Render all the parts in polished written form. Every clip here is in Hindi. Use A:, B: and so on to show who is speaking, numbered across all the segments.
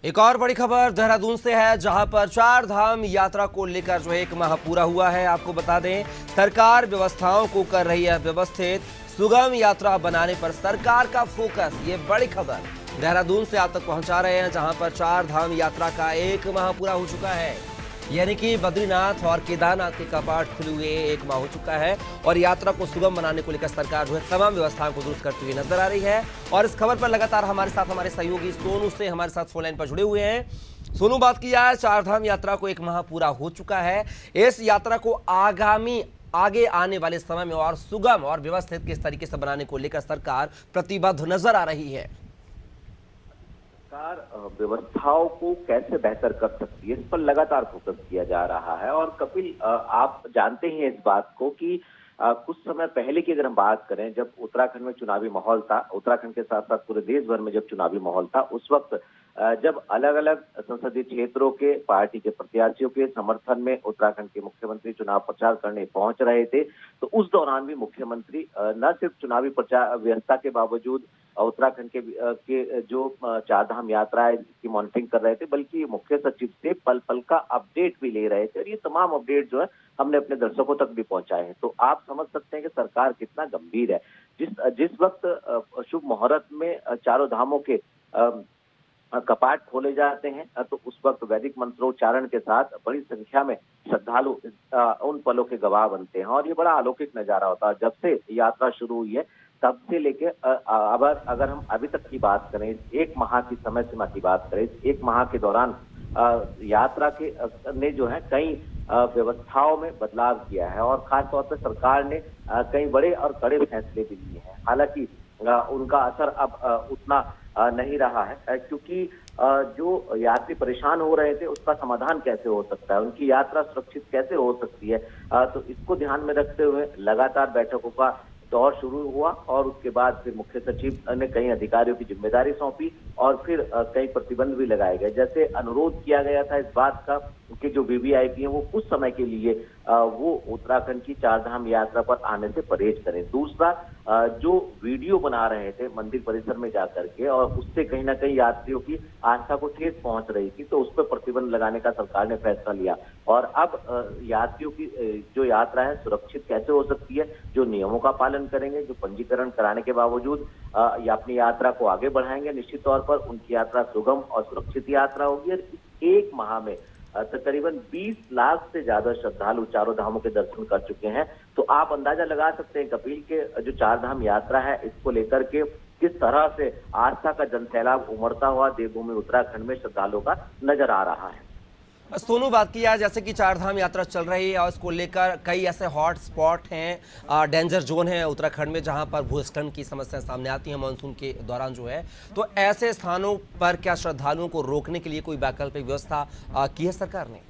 A: एक और बड़ी खबर देहरादून से है, जहां पर चार धाम यात्रा को लेकर जो है 1 माह पूरा हुआ है। आपको बता दें, सरकार व्यवस्थाओं को कर रही है व्यवस्थित। सुगम यात्रा बनाने पर सरकार का फोकस, ये बड़ी खबर देहरादून से आप तक पहुंचा रहे हैं, जहां पर चार धाम यात्रा का 1 माह पूरा हो चुका है। यानी कि बद्रीनाथ और केदारनाथ के कपाट खुले हुए 1 माह हो चुका है और यात्रा को सुगम बनाने को लेकर सरकार जो है तमाम व्यवस्थाओं को दुरुस्त करती हुई नजर आ रही है। और इस खबर पर लगातार हमारे साथ हमारे सहयोगी सोनू से हमारे साथ फोन लाइन पर जुड़े हुए हैं। सोनू, बात किया है, चार धाम यात्रा को 1 माह पूरा हो चुका है। इस यात्रा को आगे आने वाले समय में और सुगम और व्यवस्थित किस तरीके से बनाने को लेकर सरकार प्रतिबद्ध नजर आ रही है।
B: सरकार व्यवस्थाओं को कैसे बेहतर कर सकती है, इस पर लगातार फोकस किया जा रहा है। और कपिल, आप जानते हैं इस बात को कि कुछ समय पहले की अगर हम बात करें, जब उत्तराखंड में चुनावी माहौल था, उत्तराखंड के साथ साथ पूरे देश भर में जब चुनावी माहौल था, उस वक्त जब अलग अलग संसदीय क्षेत्रों के पार्टी के प्रत्याशियों के समर्थन में उत्तराखंड के मुख्यमंत्री चुनाव प्रचार करने पहुंच रहे थे, तो उस दौरान भी मुख्यमंत्री न सिर्फ चुनावी प्रचार व्यवस्था के बावजूद उत्तराखंड के जो चारधाम यात्रा है की मॉनिटरिंग कर रहे थे, बल्कि मुख्य सचिव से पल पल का अपडेट भी ले रहे थे। और ये तमाम अपडेट जो है हमने अपने दर्शकों तक भी पहुंचाए हैं। तो आप समझ सकते हैं कि सरकार कितना गंभीर है। जिस वक्त शुभ मुहूर्त में चारों धामों के कपाट खोले जाते हैं, तो उस वक्त वैदिक मंत्रोच्चारण के साथ बड़ी संख्या में श्रद्धालु उन पलों के गवाह बनते हैं। और ये बड़ा अलौकिक नजारा होता है। जब से यात्रा शुरू हुई है तब से लेके अगर हम अभी तक की बात करें, 1 माह की समय सीमा की बात करें, 1 माह के दौरान यात्रा के ने जो है कई व्यवस्थाओं में बदलाव किया है। और खासतौर पर सरकार ने कई बड़े और कड़े फैसले भी लिए हैं। हालांकि उनका असर अब उतना नहीं रहा है, क्योंकि जो यात्री परेशान हो रहे थे उसका समाधान कैसे हो सकता है, उनकी यात्रा सुरक्षित कैसे हो सकती है। तो इसको ध्यान में रखते हुए लगातार बैठकों का दौर शुरू हुआ और उसके बाद फिर मुख्य सचिव ने कई अधिकारियों की जिम्मेदारी सौंपी और फिर कई प्रतिबंध भी लगाए गए। जैसे अनुरोध किया गया था इस बात का कि जो वीवीआईपी हैं वो कुछ समय के लिए वो उत्तराखंड की चारधाम यात्रा पर आने से परहेज करें। दूसरा, जो वीडियो बना रहे थे मंदिर परिसर में जाकर के और उससे कहीं ना कहीं यात्रियों की आस्था को ठेस पहुंच रही थी, तो उस पर प्रतिबंध लगाने का सरकार ने फैसला लिया। और अब यात्रियों की जो यात्रा है सुरक्षित कैसे हो सकती है, जो नियमों का पालन करेंगे, जो पंजीकरण कराने के बावजूद या अपनी यात्रा को आगे बढ़ाएंगे, निश्चित तौर पर उनकी यात्रा सुगम और सुरक्षित यात्रा होगी। और इस 1 माह में तकरीबन 20 लाख से ज्यादा श्रद्धालु चारों धामों के दर्शन कर चुके हैं। तो आप अंदाजा लगा सकते हैं कपिल के जो चारधाम यात्रा है इसको लेकर के किस तरह से आस्था का जनसैलाब उमड़ता हुआ देवभूमि उत्तराखंड में श्रद्धालुओं का नजर आ रहा है।
A: सोनू, बात किया जैसे कि चारधाम यात्रा चल रही है और इसको लेकर कई ऐसे हॉट स्पॉट हैं, डेंजर जोन है उत्तराखंड में, जहां पर भूस्खलन की समस्या सामने आती है मानसून के दौरान जो है। तो ऐसे स्थानों पर क्या श्रद्धालुओं को रोकने के लिए कोई वैकल्पिक व्यवस्था की है सरकार ने?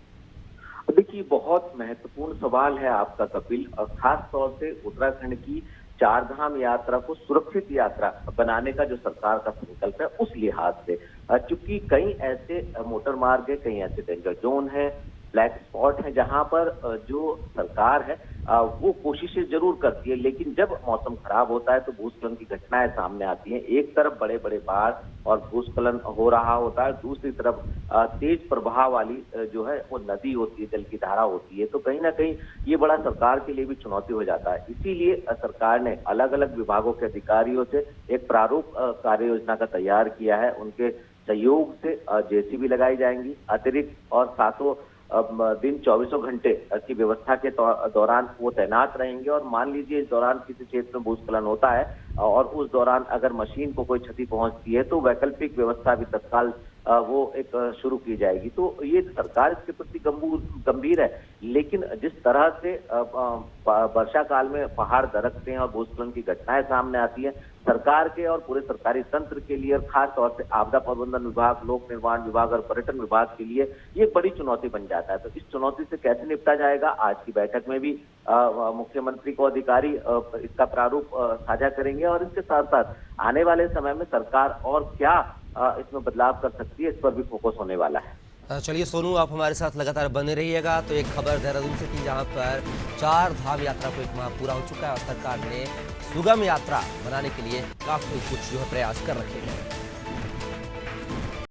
B: देखिए, बहुत महत्वपूर्ण सवाल है आपका कपिल। खास तौर से उत्तराखंड की चारधाम यात्रा को सुरक्षित यात्रा बनाने का जो सरकार का संकल्प है उस लिहाज से, क्योंकि कई ऐसे मोटर मार्ग है, कई ऐसे डेंजर जोन है, ब्लैक स्पॉट है, जहां पर जो सरकार है वो कोशिशें जरूर करती है, लेकिन जब मौसम खराब होता है तो भूस्खलन की घटनाएं सामने आती हैं। एक तरफ बड़े बड़े बाढ़ और भूस्खलन हो रहा होता है, दूसरी तरफ तेज प्रवाह वाली जो है वो नदी होती है, जल की धारा होती है। तो कहीं ना कहीं ये बड़ा सरकार के लिए भी चुनौती हो जाता है। इसीलिए सरकार ने अलग अलग विभागों के अधिकारियों से एक प्रारूप कार्य योजना का तैयार किया है। उनके सहयोग से जेसीबी लगाई जाएंगी अतिरिक्त, और सातों दिन 24 घंटे की व्यवस्था के दौरान वो तैनात रहेंगे। और मान लीजिए इस दौरान किसी क्षेत्र में भूस्खलन होता है और उस दौरान अगर मशीन को कोई क्षति पहुंचती है तो वैकल्पिक व्यवस्था भी तत्काल वो एक शुरू की जाएगी। तो ये सरकार इसके प्रति गंभीर है, लेकिन जिस तरह से वर्षा काल में पहाड़ दरकते हैं और भूस्खलन की घटनाएं सामने आती है, सरकार के और पूरे सरकारी तंत्र के लिए और खास तौर से आपदा प्रबंधन विभाग, लोक निर्माण विभाग और पर्यटन विभाग के लिए ये बड़ी चुनौती बन जाता है। तो इस चुनौती से कैसे निपटा जाएगा, आज की बैठक में भी मुख्यमंत्री को अधिकारी इसका प्रारूप साझा करेंगे। और इसके साथ साथ आने वाले समय में सरकार और क्या इसमें बदलाव कर सकती है, इस पर भी फोकस होने वाला है।
A: चलिए सोनू, आप हमारे साथ लगातार बने रहिएगा। तो एक खबर देहरादून से थी, जहां पर चार धाम यात्रा को 1 माह पूरा हो चुका है और सरकार ने सुगम यात्रा बनाने के लिए काफी कुछ जो है प्रयास कर रखे हैं।